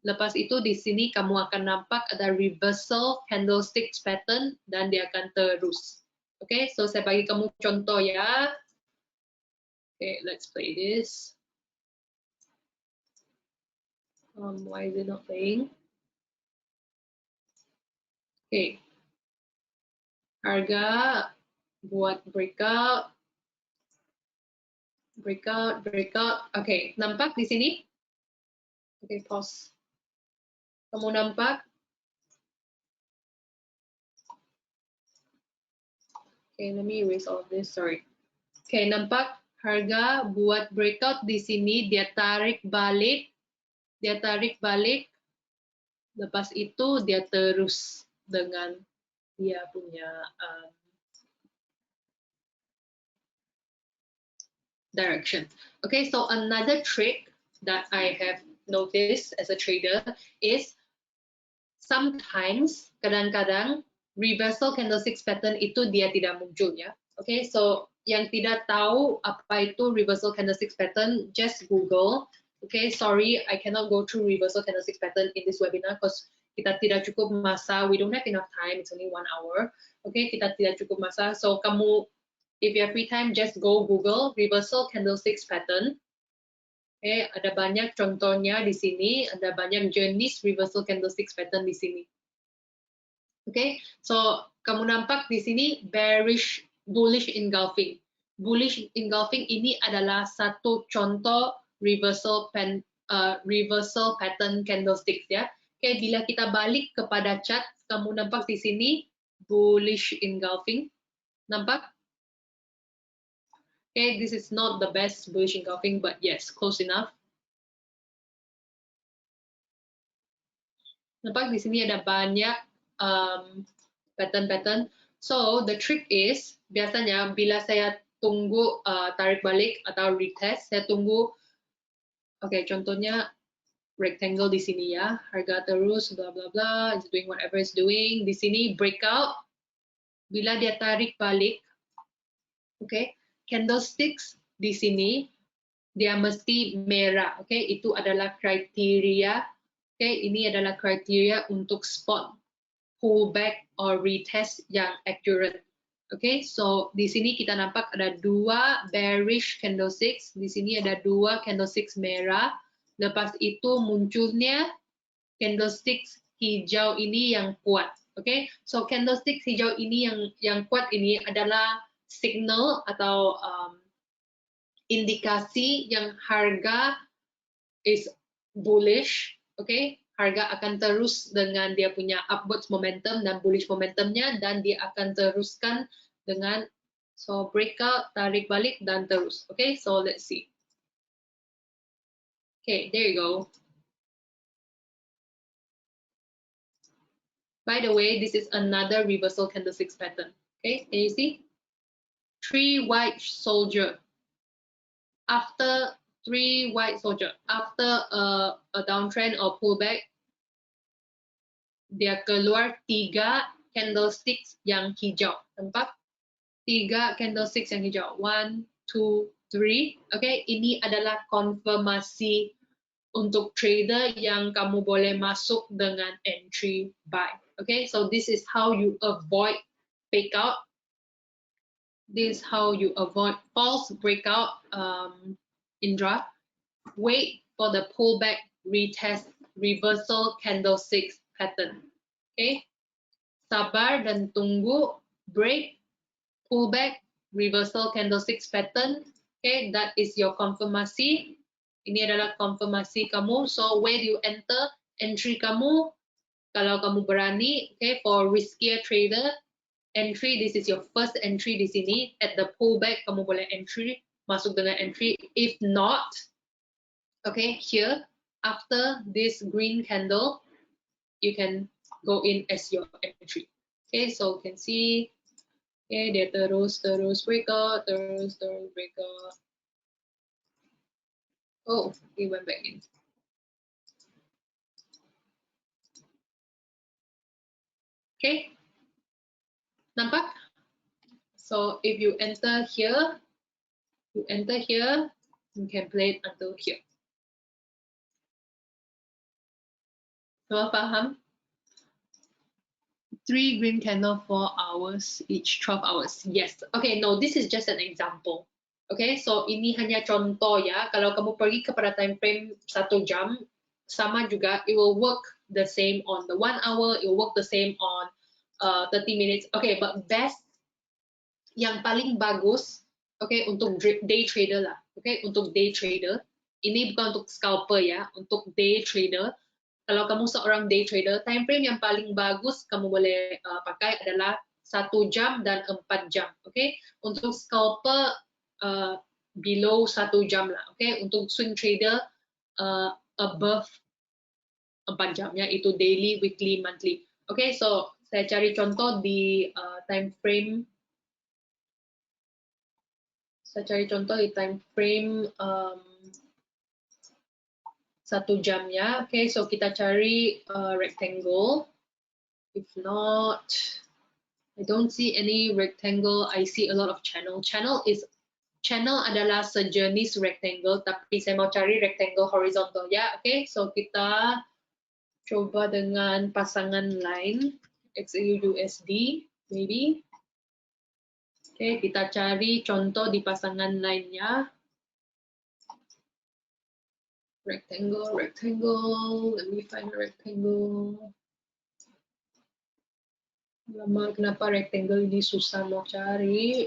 Speaker 1: Lepas itu di sini kamu akan nampak ada reversal candlestick pattern dan dia akan terus, okay. So saya bagi kamu contoh ya. Okay, let's play this. Why is it not playing? Okay, harga buat breakout. Okay, nampak di sini? Okay, pause. Kamu nampak? Okay, let me erase all of this, sorry. Okay, nampak harga buat breakout di sini, dia tarik balik, lepas itu dia terus dengan dia punya direction. Okay, so another trick that I have noticed as a trader is sometimes, kadang-kadang, reversal candlestick pattern itu dia tidak muncul ya. Okay, so yang tidak tahu apa itu reversal candlestick pattern, just Google. Okay, sorry, I cannot go through reversal candlestick pattern in this webinar because kita tidak cukup masa. We don't have enough time. It's only 1 hour. Okay, kita tidak cukup masa. So kamu, if you have free time, just go Google reversal candlestick pattern. Okay, ada banyak contohnya di sini, ada banyak jenis reversal candlestick pattern di sini. Okay, so kamu nampak di sini bearish, bullish engulfing. Bullish engulfing ini adalah satu contoh reversal pattern candlestick ya. Okay, bila kita balik kepada chart, kamu nampak di sini bullish engulfing. Nampak? Okay, this is not the best bullish engulfing, but yes, close enough. Nampak di sini ada banyak pattern-pattern. So the trick is, biasanya bila saya tunggu tarik balik atau retest, saya tunggu, okay, contohnya rectangle di sini ya, harga terus bla bla bla, it's doing whatever it's doing. Di sini breakout, bila dia tarik balik, okay, candlesticks di sini dia mesti merah, okay, itu adalah kriteria, okay, ini adalah kriteria untuk spot pullback or retest yang accurate. Okay, so di sini kita nampak ada 2 bearish candlesticks, di sini ada 2 candlesticks merah, lepas itu munculnya candlesticks hijau ini yang kuat. Okay, so candlesticks hijau ini yang kuat ini adalah signal atau indikasi yang harga is bullish, okay? Harga akan terus dengan dia punya upwards momentum dan bullish momentumnya, dan dia akan teruskan dengan so breakout, tarik balik dan terus. Okay, so let's see. Okay, there you go. By the way, this is another reversal candlestick pattern. Okay, can you see? 3 white soldier. After 3 white soldier, after a downtrend or pullback, dia keluar 3 candlesticks yang hijau. Nampak? 3 candlesticks yang hijau. 1, 2, 3. Okay, ini adalah konfirmasi untuk trader yang kamu boleh masuk dengan entry buy. Okay, so this is how you avoid fake out. This is how you avoid false breakout, Indra. Wait for the pullback, retest, reversal candlesticks pattern. Okay, sabar dan tunggu, break, pullback, reversal candlesticks pattern. Okay, that is your konfirmasi. Ini adalah konfirmasi kamu. So where do you enter entry kamu? Kalau kamu berani, okay, for riskier trader, entry, this is your first entry di sini. At the pullback, kamu boleh entry, masuk dengan entry. If not, okay, here, after this green candle, you can go in as your entry. Okay, so you can see, okay, dia terus break out, terus break out. Oh, he went back in. Okay, nampak? So if you enter here, you can play it until here. Semua paham? 3 green candle, 4 hours, each 12 hours. Yes. Okay, no, this is just an example. Okay, so ini hanya contoh ya. Kalau kamu pergi kepada time frame 1 jam, sama juga, it will work the same on the 1 hour, it will work the same on 30 minutes. Okay, but best, yang paling bagus, okay, untuk day trader lah. Okay, untuk day trader. Ini bukan untuk scalper ya, untuk day trader. Kalau kamu seorang day trader, time frame yang paling bagus kamu boleh pakai adalah 1 jam dan 4 jam. Okay? Untuk scalper below 1 jam lah. Okay? Untuk swing trader above 4 jam ya, itu daily, weekly, monthly. Okay, so saya cari contoh di time frame. Saya cari contoh di time frame 1 jam ya. Okay, so kita cari rectangle. If not, I don't see any rectangle. I see a lot of channel. Channel adalah sejenis rectangle, tapi saya mau cari rectangle horizontal ya. Okay, so kita coba dengan pasangan line XAU USD maybe. Okay, kita cari contoh di pasangan line-nya. Rectangle. Let me find a rectangle. Lama, kenapa rectangle ini susah mau cari?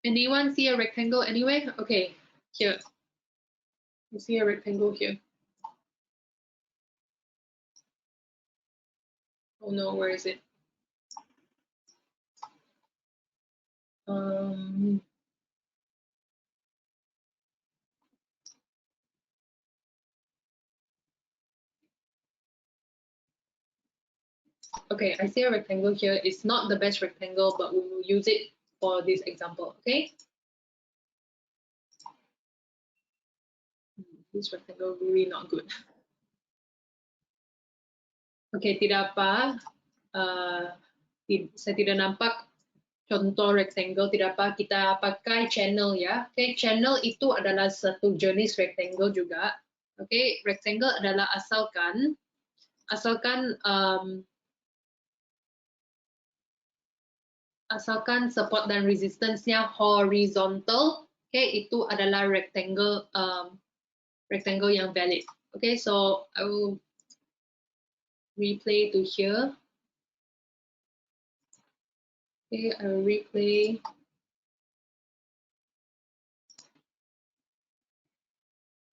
Speaker 1: Anyone see a rectangle anyway? Okay, here. You see a rectangle here. Oh no, where is it? Okay, I see a rectangle here. It's not the best rectangle, but we will use it for this example, okay? This rectangle really not good. Okay, tidak apa. Saya tidak nampak contoh rectangle, tidak apa. Kita pakai channel ya. Okay, channel itu adalah satu jenis rectangle juga. Okay, rectangle adalah asalkan support dan resistance-nya horizontal, okay, itu adalah rectangle yang valid. Okay, so I will replay to here. Okay, I will replay.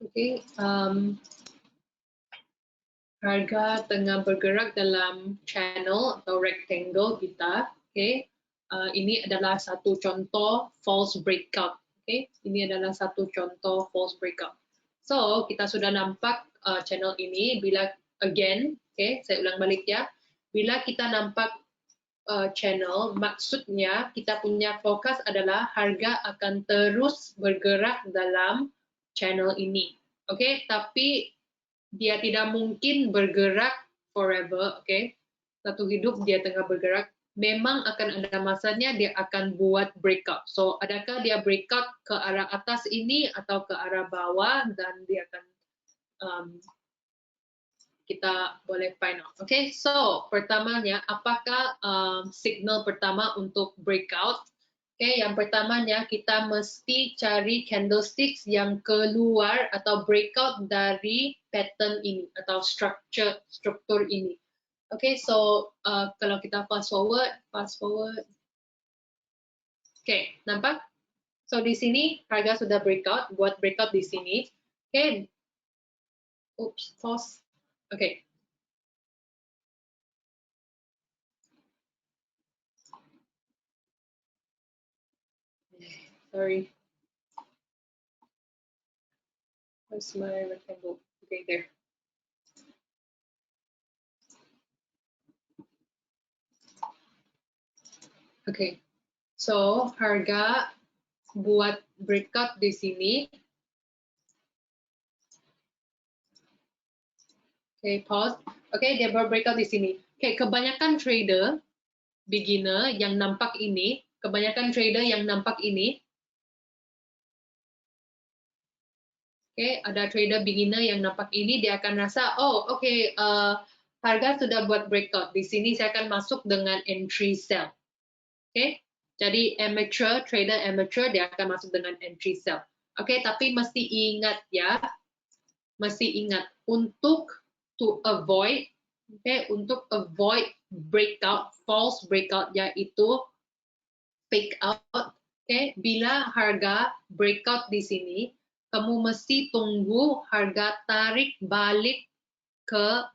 Speaker 1: Okay, harga tengah bergerak dalam channel atau rectangle kita. Okay, ini adalah satu contoh false breakout. Okay, ini adalah satu contoh false breakout. So kita sudah nampak channel ini. Bila again, okay, saya ulang balik ya. Bila kita nampak channel, maksudnya kita punya fokus adalah harga akan terus bergerak dalam channel ini. Okay, tapi dia tidak mungkin bergerak forever. Okay, satu hidup dia tengah bergerak. Memang akan ada masanya dia akan buat breakout. So, adakah dia breakout ke arah atas ini atau ke arah bawah, dan dia akan kita boleh find out. Okay, so pertamanya apakah signal pertama untuk breakout? Oke, yang pertamanya kita mesti cari candlesticks yang keluar atau breakout dari pattern ini atau struktur ini. Oke, so kalau kita fast forward. Oke, nampak? So di sini harga sudah breakout, buat breakout di sini. Oke, oops, pause. Oke. Sorry. Where's my rectangle? Okay, there. Okay, so harga buat breakout di sini. Okay, pause. Okay, dia buat breakout di sini. Okay, kebanyakan trader beginner yang nampak ini, okay, ada trader beginner yang nampak ini, dia akan rasa, oh okay, harga sudah buat breakout. Di sini saya akan masuk dengan entry sell. Okay, jadi trader amateur dia akan masuk dengan entry sell. Okay, tapi mesti ingat ya, untuk avoid breakout, false breakout, yaitu fake out. Okay, bila harga breakout di sini, kamu mesti tunggu harga tarik balik ke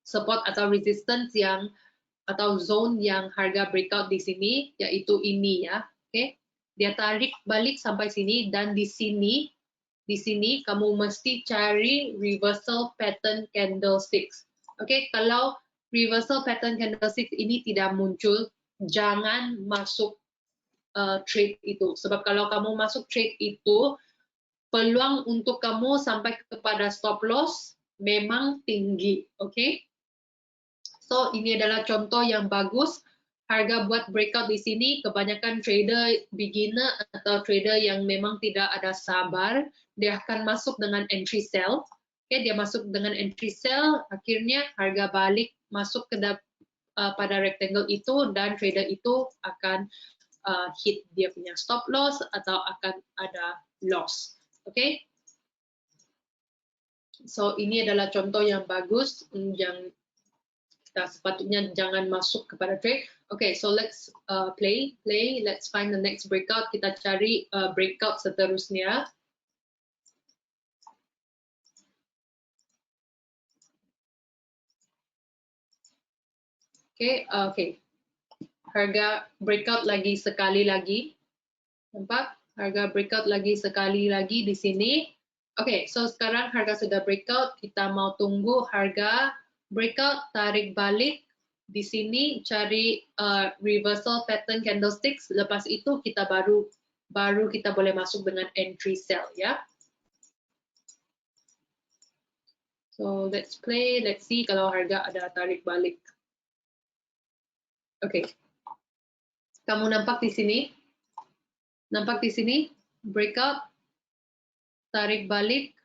Speaker 1: support atau resistance atau zone yang harga breakout di sini, yaitu ini ya. Oke, dia tarik balik sampai sini, dan di sini kamu mesti cari reversal pattern candlesticks. Oke, kalau reversal pattern candlesticks ini tidak muncul, jangan masuk trade itu. Sebab kalau kamu masuk trade itu, peluang untuk kamu sampai kepada stop loss memang tinggi. Oke? So, ini adalah contoh yang bagus. Harga buat breakout di sini, kebanyakan trader beginner atau trader yang memang tidak ada sabar, dia akan masuk dengan entry sell. Oke, dia masuk dengan entry sell, akhirnya harga balik masuk pada rectangle itu, dan trader itu akan hit dia punya stop loss atau akan ada loss. Okay? So ini adalah contoh yang bagus yang kita sepatutnya jangan masuk kepada trade. Okay, so let's play. Let's find the next breakout. Kita cari breakout seterusnya. Okay. Harga breakout lagi sekali lagi. Nampak? Harga breakout lagi sekali lagi di sini. Oke, so sekarang harga sudah breakout, kita mau tunggu harga breakout, tarik balik. Di sini cari reversal pattern candlesticks, lepas itu kita baru kita boleh masuk dengan entry sell ya. So let's play, let's see kalau harga ada tarik balik. Oke. Kamu nampak di sini? Nampak di sini? Breakout, tarik balik.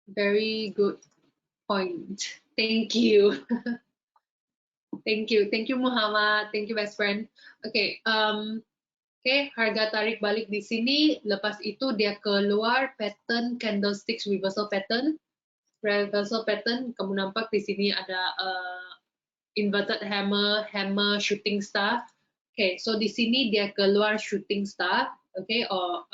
Speaker 1: Very good point. Thank you. Thank you Muhammad. Thank you best friend. Oke, harga tarik balik di sini. Lepas itu dia keluar pattern candlesticks reversal pattern. Reversal pattern. Kamu nampak di sini ada inverted hammer, shooting star. Oke, so di sini dia keluar shooting star. Oke, or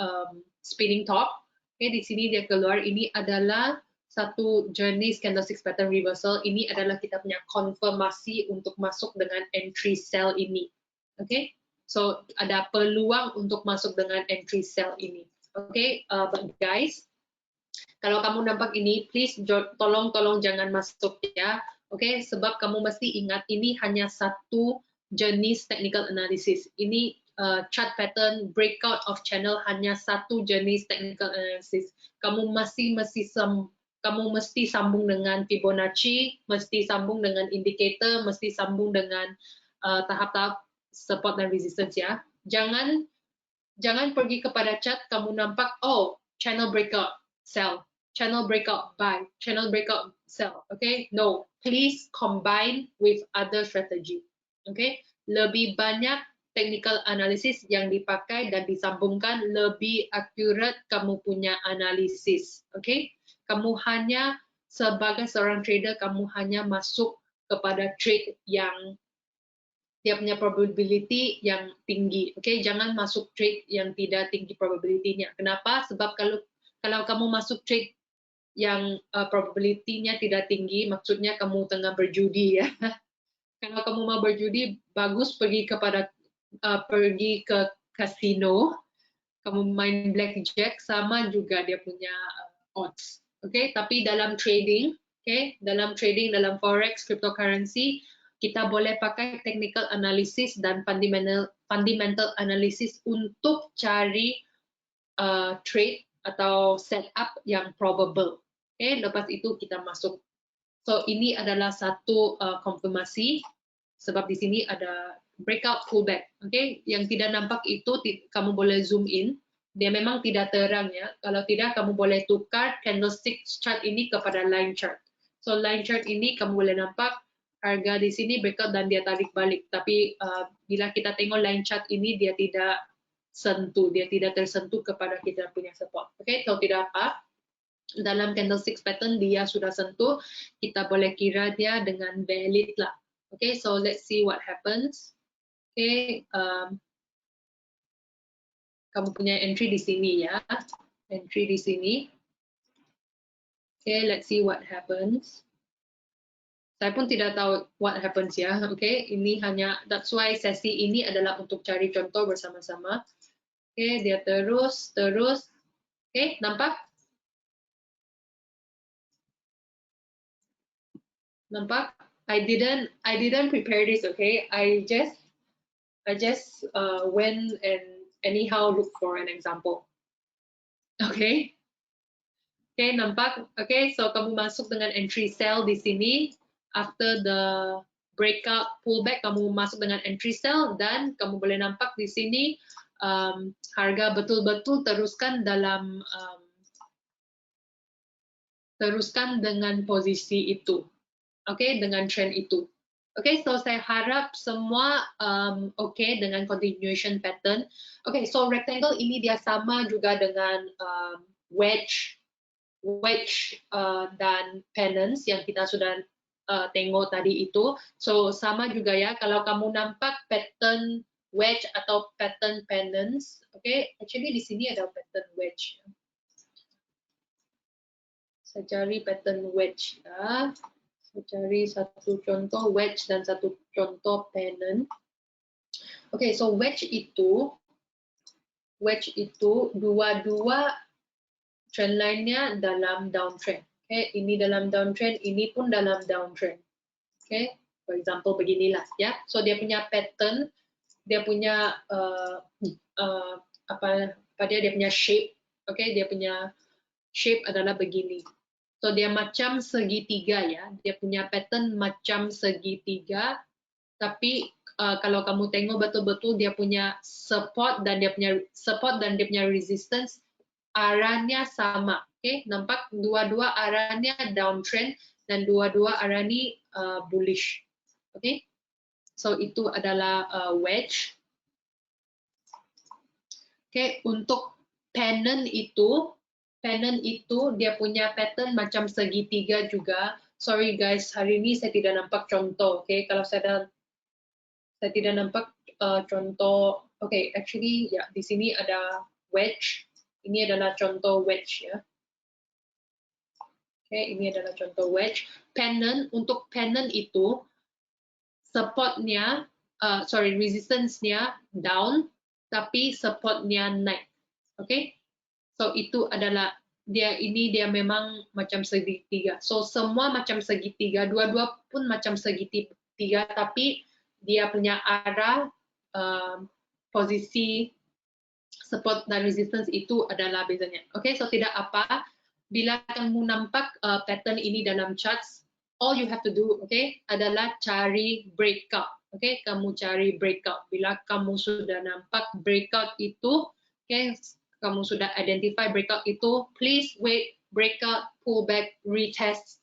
Speaker 1: spinning top. Oke, di sini dia keluar. Ini adalah satu jenis candlesticks pattern reversal. Ini adalah kita punya konfirmasi untuk masuk dengan entry sell ini. Oke, so ada peluang untuk masuk dengan entry sell ini. Oke, but guys, kalau kamu nampak ini, please tolong jangan masuk ya. Oke, sebab kamu mesti ingat ini hanya satu jenis technical analysis. Ini chart pattern breakout of channel hanya satu jenis technical analysis. Kamu mesti sambung dengan Fibonacci, mesti sambung dengan indicator, mesti sambung dengan tahap-tahap support dan resistance ya. Jangan pergi kepada chart kamu nampak oh channel breakout sell, channel breakout buy, channel breakout sell. Okay, no, please combine with other strategy. Okay, lebih banyak technical analysis yang dipakai dan disambungkan, lebih accurate kamu punya analisis. Okay? Kamu hanya sebagai seorang trader, kamu hanya masuk kepada trade yang dia punya probability yang tinggi. Okay? Jangan masuk trade yang tidak tinggi probability-nya. Kenapa? Sebab kalau kamu masuk trade yang probability-nya tidak tinggi, maksudnya kamu tengah berjudi ya. Kalau kamu mau berjudi, bagus pergi ke kasino, kamu main blackjack, sama juga dia punya odds. Oke, tapi dalam trading, dalam forex, cryptocurrency, kita boleh pakai technical analysis dan fundamental analysis untuk cari trade atau setup yang probable. Lepas itu kita masuk. So ini adalah satu konfirmasi, sebab di sini ada breakout pullback. Yang tidak nampak itu kamu boleh zoom in. Dia memang tidak terang ya. Kalau tidak, kamu boleh tukar candlestick chart ini kepada line chart. So line chart ini kamu boleh nampak harga di sini breakout dan dia tarik balik. Tapi bila kita tengok line chart ini, dia tidak tersentuh kepada kita punya support. So tidak apa, dalam candlestick pattern dia sudah sentuh, kita boleh kira dia dengan valid lah. So let's see what happens. Kamu punya entry di sini ya, entry di sini. Let's see what happens. Saya pun tidak tahu what happens ya. Ini hanya, that's why sesi ini adalah untuk cari contoh bersama-sama. Dia terus. Nampak? Nampak? I didn't prepare this. I just went and anyhow look for an example. Nampak? So kamu masuk dengan entry sell di sini. After the breakout pullback, kamu masuk dengan entry sell, dan kamu boleh nampak di sini harga betul-betul teruskan dengan posisi itu. Dengan trend itu. So saya harap semua dengan continuation pattern. So rectangle ini dia sama juga dengan wedge dan pennants yang kita sudah tengok tadi itu. So sama juga ya, kalau kamu nampak pattern wedge atau pattern pennants, actually di sini ada pattern wedge. Saya cari pattern wedge ya. Saya cari satu contoh wedge dan satu contoh pennant. So wedge itu dua-dua trend line-nya dalam downtrend. Ini dalam downtrend, ini pun dalam downtrend. For example beginilah ya. So dia punya pattern, dia punya dia punya shape. Dia punya shape adalah begini. So dia macam segitiga ya. Dia punya pattern macam segitiga, tapi kalau kamu tengok betul-betul dia punya support dan dia punya resistance arahnya sama. Nampak dua-dua arahnya downtrend dan dua-dua arah ini bullish. So itu adalah wedge. Untuk pennant itu dia punya pattern macam segitiga juga. Sorry guys, hari ini saya tidak nampak contoh. Kalau saya tidak nampak contoh. Actually ya, di sini ada wedge. Ini adalah contoh wedge ya. Ini adalah contoh wedge. Pennant, untuk pennant itu resistance-nya down, tapi support-nya naik. So itu adalah dia memang macam segitiga. So semua macam segitiga, dua-dua pun macam segitiga, tapi dia punya arah posisi support dan resistance itu adalah bezanya. So tidak apa, bila kamu nampak pattern ini dalam charts, all you have to do adalah cari breakout. Kamu cari breakout. Bila kamu sudah nampak breakout itu, kamu sudah identify breakout itu, please wait, breakout, pullback, retest,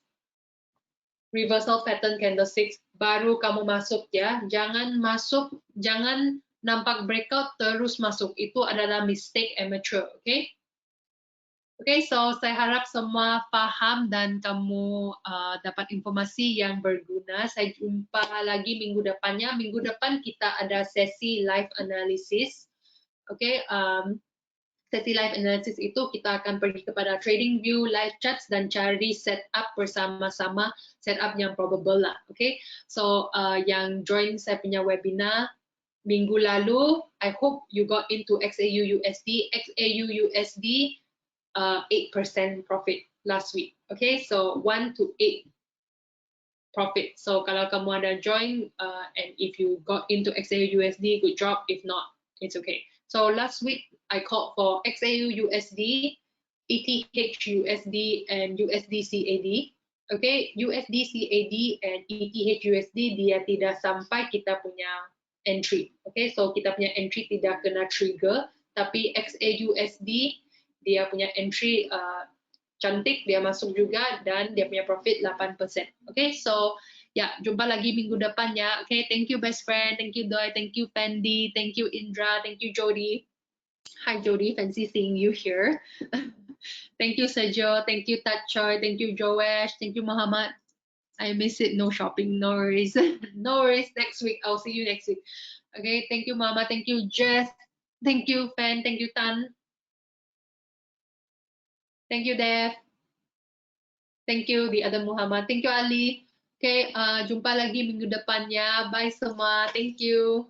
Speaker 1: reversal pattern candlesticks, baru kamu masuk ya. Jangan nampak breakout terus masuk. Itu adalah mistake amateur, oke? Okay? Oke, so saya harap semua paham dan kamu dapat informasi yang berguna. Saya jumpa lagi minggu depannya. Minggu depan kita ada sesi live analysis. Oke, sesi live analysis itu kita akan pergi kepada trading view, live charts, dan cari setup bersama-sama, setup yang probable lah. Oke, so yang join saya punya webinar minggu lalu, I hope you got into XAU USD. XAU USD 8% profit last week. Okay, so 1 to 8 profit. So kalau kamu ada join and if you got into XAU USD, good job. If not, it's okay. So last week I called for XAU USD, ETH USD, and USD CAD. Okay, USD CAD and ETH USD dia tidak sampai kita punya entry. Okay, so kita punya entry tidak kena trigger, tapi XAU USD dia punya entry cantik, dia masuk juga dan dia punya profit 8%. Okay, so ya, jumpa lagi minggu depan ya. Okay, thank you best friend, thank you Doi, thank you Fendi, thank you Indra, thank you Jody. Hi Jody, fancy seeing you here. Thank you Sejo, thank you Tatchoy, thank you Joesh, thank you Muhammad. I miss it, no shopping, no worries. No worries, next week, I'll see you next week. Okay, thank you Mama, thank you Jess, thank you Fan, thank you Tan. Thank you Dev. Thank you the other Muhammad. Thank you Ali. Oke, jumpa lagi minggu depannya. Bye semua. Thank you.